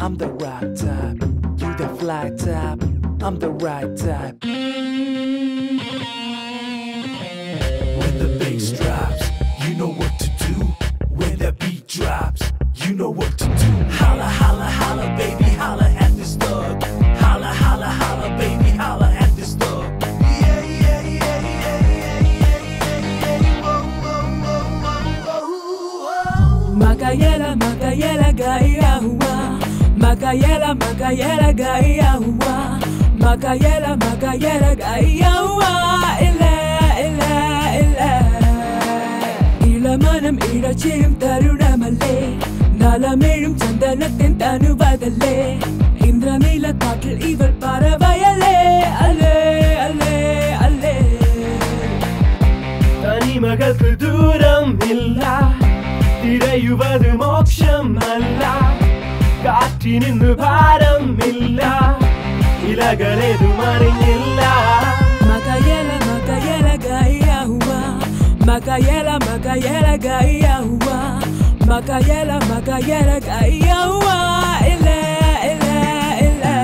I'm the right type. You the fly type. I'm the right type. When the bass drops, you know what to do. When the beat drops, you know what to do. Holla, holla, holla, baby, holla at this thug. Holla, holla, holla, baby, holla at this thug. Yeah, yeah, yeah, yeah, yeah, yeah, yeah, yeah. Whoa, whoa, whoa, whoa, whoa. Makayela, makayela, gaya hua. Makayela, makayela, gaya hua. Makayela, makayela, gaya hua. Ilamanam irachiyum tarunamalle. Nalamezhum chandanatin tanuvadalle. Indranila kaatil ival paravayalle. Alle, alle, alle. Tanimagalku dooram illa. Thirayuvadu moksham alla. Kaattininnu bharam illa. Ilagaledu marinnilla. Makayela, makayela, gaya hua. Makayela, makayela, gaya hua. Makayela, makayela, gaya hua. Ille, ille, ille.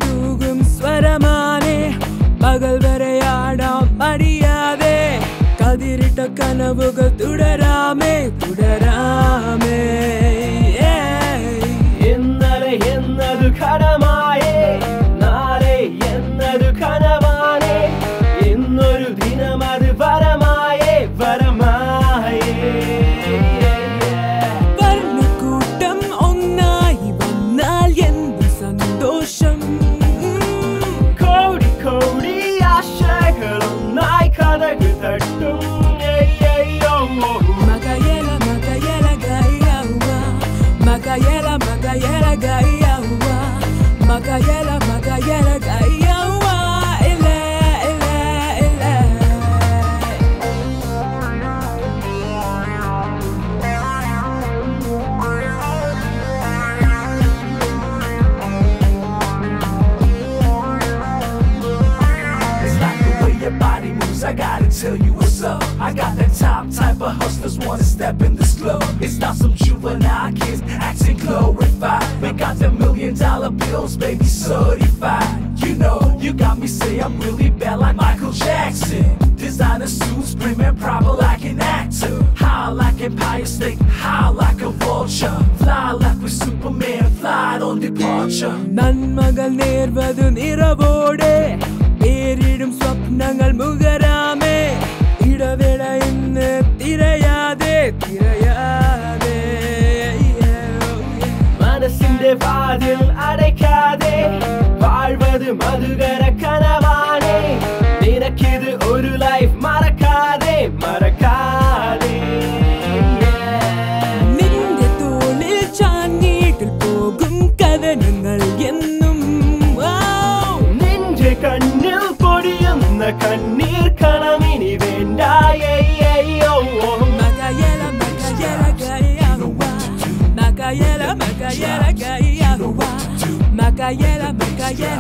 தூகும் ஸ்வரமானே பகல் வரையாடாம் மடியாதே கதிரிட்ட கனவுகள் துடராமே துடராமே ഇന്നലെ എന്നതു കടമായേ നാളെ എന്നതു കനവാനേ ഇന്നൊരു ദിനം അത് വരമായേ വരമായേ വർണ്ണക്കൂട്ടം ഒന്നായി വന്നാൽ എന്ത് സന്തോഷം കോടി കോടി ആശകളൊന്നായി കഥകൾ തട്ടും Makayela, makayela, gaya hua. Makayela, makayela, gaya hua. Makayela, makayela, gaya hua. Ille, ille, ille. It's like the way your body moves, I gotta tell you what's up. I got that top type of hustlers wanna step in this club. It's not some juvenile kids acting glorified. We got the $1 million bills, baby, certified. You know, you got me say I'm really bad like Michael Jackson. Designer suits, prim and proper like an actor. High like Empire State, high like a vulture. Fly like with Superman, fly on departure. നന്മകൾ നേർവതു നിറവോടെ പേരിടും സ്വപ്നങ്ങൾ മുഖരാമേ ഇടവേള ഇന്ന് തിരയാതെ തിരയാതെ മനസ്സിന്റെ വാതിൽ അടയ്ക്കാതെ വാഴ്വത് മധുകര കനവാനേ നിനക്കിത് ഒരു life മറക്കാതെ മറക്കാതെ നിന്റെ തോളിൽ ചാഞ്ഞീട്ടിൽ പോകും കഥനങ്ങൾ എന്നും നിന്റെ കണ്ണിൽ പൊടിയുന്ന കണ്ണീർ കണമിനി വേണ്ടായേ Makayela, makayela, gaya hua. Makayela, makayela, gaya hua. Makayela, makayela.